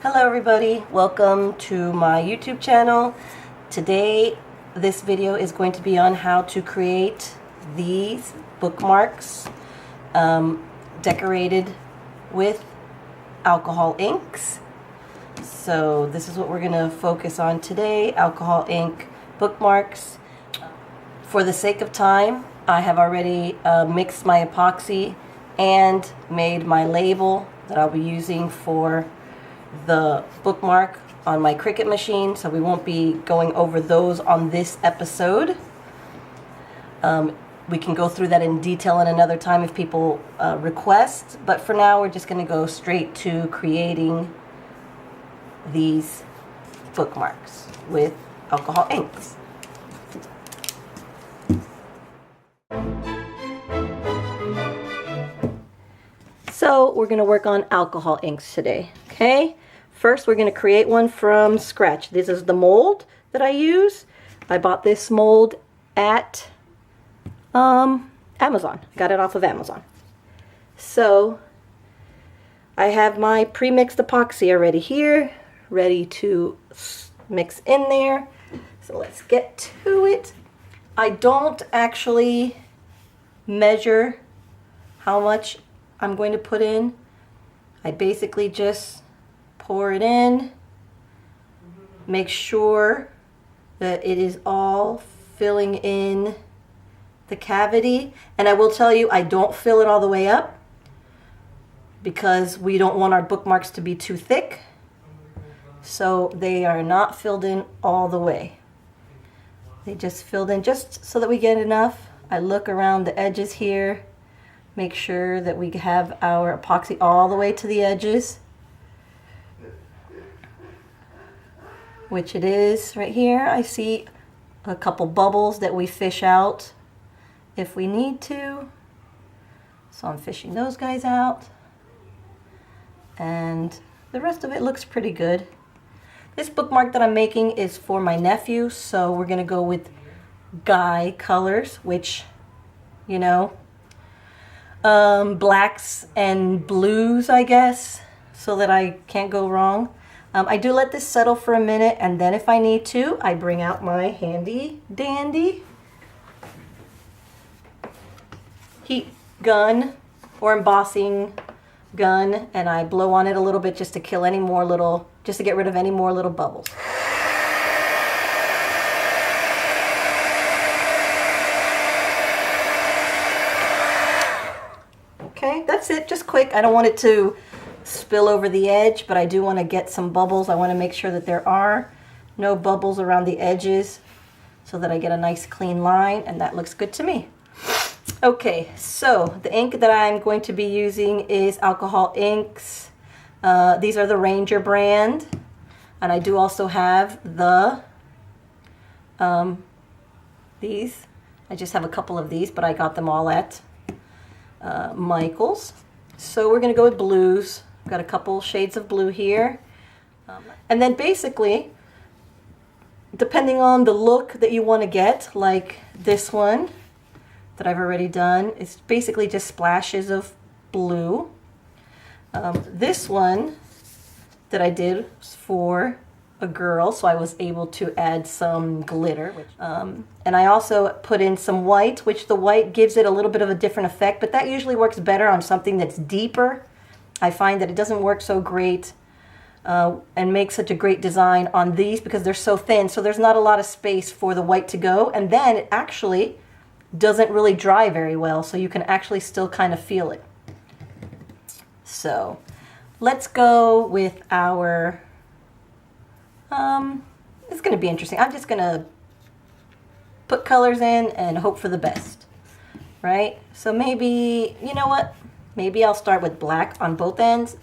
Hello everybody, welcome to my YouTube channel. Today this video is going to be on how to create these bookmarks decorated with alcohol inks. So this is what we're going to focus on today, alcohol ink bookmarks. For the sake of time, I have already mixed my epoxy and made my label that I'll be using for the bookmark on my Cricut machine, so we won't be going over those on this episode. We can go through that in detail in another time if people request, but for now we're just going to go straight to creating these bookmarks with alcohol inks. So we're going to work on alcohol inks today, okay? First we're going to create one from scratch. This is the mold that I use. I bought this mold at Amazon. Got it off of Amazon. So I have my pre-mixed epoxy already here, ready to mix in there. So let's get to it. I don't actually measure how much I'm going to put in. I basically just pour it in, make sure that it is all filling in the cavity. And I will tell you, I don't fill it all the way up because we don't want our bookmarks to be too thick. So they are not filled in all the way. They just filled in just so that we get enough. I look around the edges here, make sure that we have our epoxy all the way to the edges, which it is right here. I see a couple bubbles that we fish out if we need to. So I'm fishing those guys out. And the rest of it looks pretty good. This bookmark that I'm making is for my nephew, so we're gonna go with Guy colors, which, you know, blacks and blues, I guess, so that I can't go wrong. I do let this settle for a minute, and then if I need to, I bring out my handy dandy heat gun or embossing gun, and I blow on it a little bit just to kill any more little, just to get rid of any more little bubbles. Okay, that's it, just quick. I don't want it to spill over the edge, but I do want to get some bubbles. I want to make sure that there are no bubbles around the edges so that I get a nice clean line, and that looks good to me. Okay, so the ink that I'm going to be using is alcohol inks. These are the Ranger brand, and I do also have the these. I just have a couple of these, but I got them all at Michael's. So we're going to go with blues. Got a couple shades of blue here. And then basically, depending on the look that you want to get, like this one that I've already done, it's basically just splashes of blue. This one that I did was for a girl, so I was able to add some glitter. And I also put in some white, which the white gives it a little bit of a different effect, but that usually works better on something that's deeper. I find that it doesn't work so great and make such a great design on these because they're so thin, so there's not a lot of space for the white to go, and then it actually doesn't really dry very well, so you can actually still kind of feel it. So let's go with our it's going to be interesting. I'm just going to put colors in and hope for the best, right? So maybe, you know what? Maybe I'll start with black on both ends,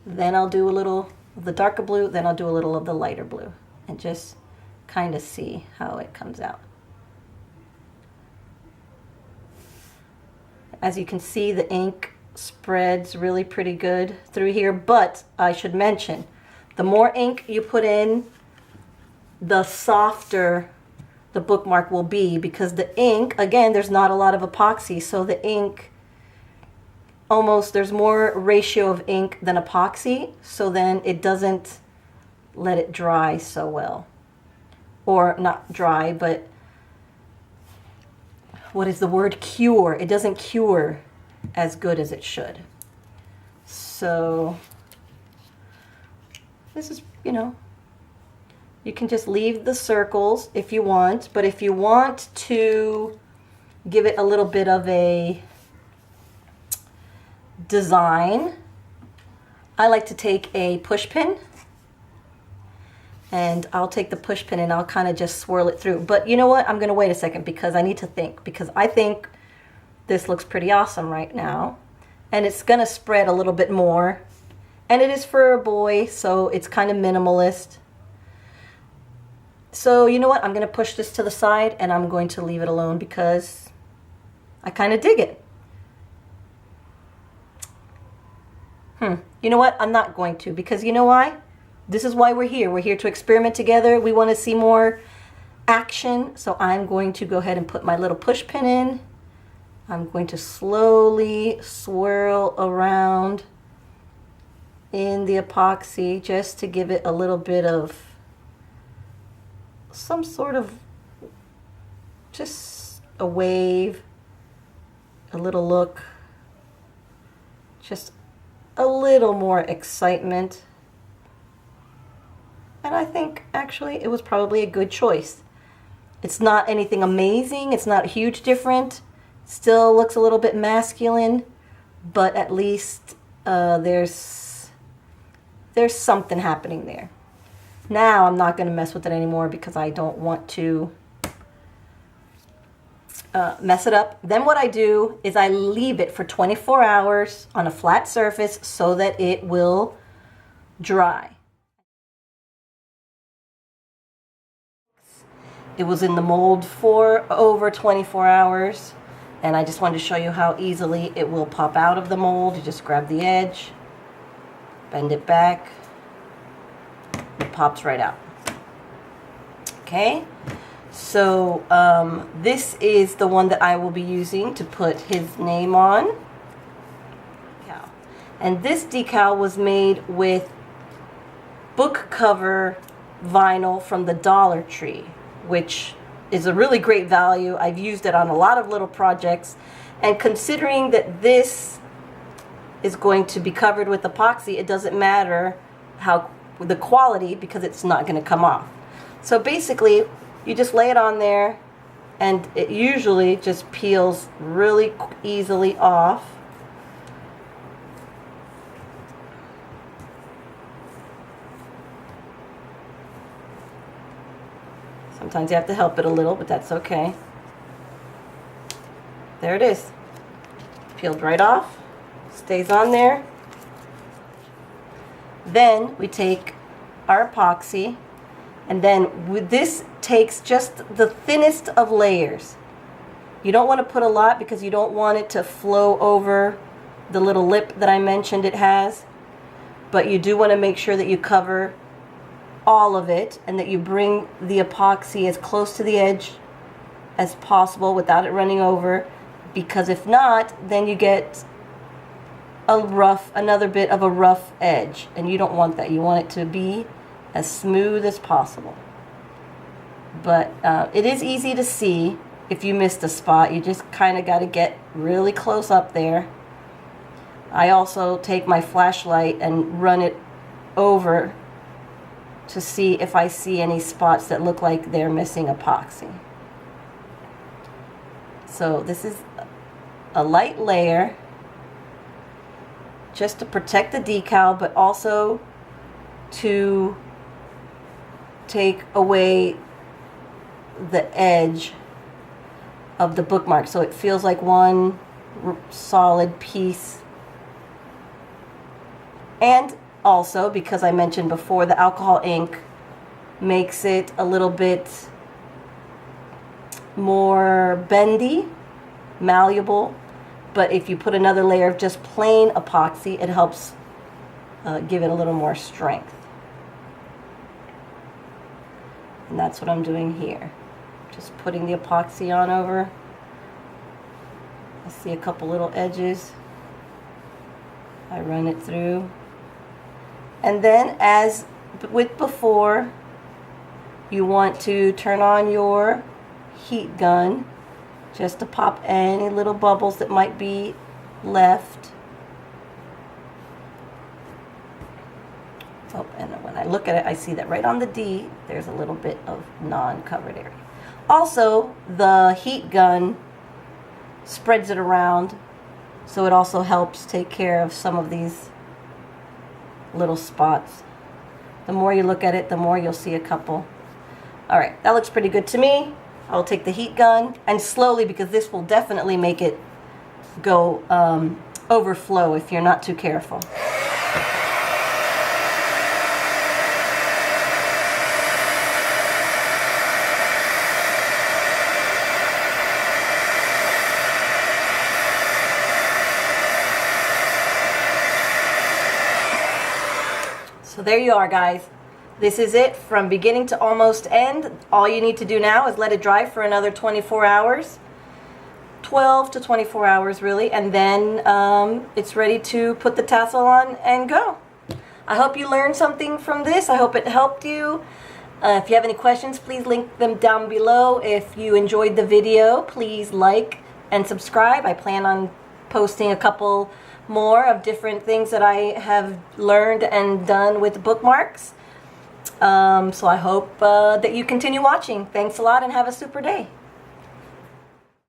then I'll do a little of the darker blue, then I'll do a little of the lighter blue, and just kind of see how it comes out. As you can see, the ink spreads really pretty good through here, but I should mention, the more ink you put in, the softer the bookmark will be, because the ink, again, there's not a lot of epoxy, so the ink almost, there's more ratio of ink than epoxy, so then it doesn't let it dry so well. Or not dry, but what is the word? Cure. It doesn't cure as good as it should. So this is, you know, you can just leave the circles if you want, but if you want to give it a little bit of a design, I like to take a push pin, and I'll take the push pin and I'll kind of just swirl it through. But you know what? I'm going to wait a second because I need to think, because I think this looks pretty awesome right now. And it's going to spread a little bit more. And it is for a boy, so it's kind of minimalist. So you know what? I'm going to push this to the side and I'm going to leave it alone because I kind of dig it. You know what? I'm not going to, because you know why? This is why we're here. We're here to experiment together. We want to see more action. So I'm going to go ahead and put my little push pin in. I'm going to slowly swirl around in the epoxy just to give it a little bit of some sort of just a wave, a little look, just a little more excitement. And I think actually it was probably a good choice. It's not anything amazing, it's not huge different, still looks a little bit masculine, but at least there's something happening there. Now I'm not going to mess with it anymore because I don't want to mess it up. Then what I do is I leave it for 24 hours on a flat surface so that it will dry. It was in the mold for over 24 hours, and I just wanted to show you how easily it will pop out of the mold. You just grab the edge, bend it back, it pops right out. Okay, so this is the one that I will be using to put his name on. And this decal was made with book cover vinyl from the Dollar Tree, which is a really great value. I've used it on a lot of little projects, and considering that this is going to be covered with epoxy, it doesn't matter how the quality because it's not going to come off. So basically you just lay it on there and it usually just peels really easily off. Sometimes you have to help it a little, but that's okay. There it is. Peeled right off. Stays on there. Then we take our epoxy, and then this takes just the thinnest of layers. You don't want to put a lot because you don't want it to flow over the little lip that I mentioned it has, but you do want to make sure that you cover all of it and that you bring the epoxy as close to the edge as possible without it running over, because if not, then you get another bit of a rough edge, and you don't want that. You want it to be as smooth as possible. But it is easy to see if you missed a spot. You just kind of got to get really close up there. I also take my flashlight and run it over to see if I see any spots that look like they're missing epoxy. So this is a light layer just to protect the decal, but also to take away the edge of the bookmark so it feels like one solid piece. And also, because I mentioned before, the alcohol ink makes it a little bit more bendy, malleable. But if you put another layer of just plain epoxy, it helps give it a little more strength. And that's what I'm doing here. Just putting the epoxy on over. I see a couple little edges. I run it through. And then, as with before, you want to turn on your heat gun just to pop any little bubbles that might be left. Oh, and when I look at it, I see that right on the D, there's a little bit of non-covered area. Also, the heat gun spreads it around, so it also helps take care of some of these little spots. The more you look at it, the more you'll see a couple. All right, that looks pretty good to me. I'll take the heat gun, and slowly, because this will definitely make it go overflow if you're not too careful. So there you are, guys. This is it from beginning to almost end. All you need to do now is let it dry for another 24 hours. 12 to 24 hours, really. And then it's ready to put the tassel on and go. I hope you learned something from this. I hope it helped you. If you have any questions, please link them down below. If you enjoyed the video, please like and subscribe. I plan on posting a couple more of different things that I have learned and done with bookmarks. So I hope that you continue watching. Thanks a lot and have a super day.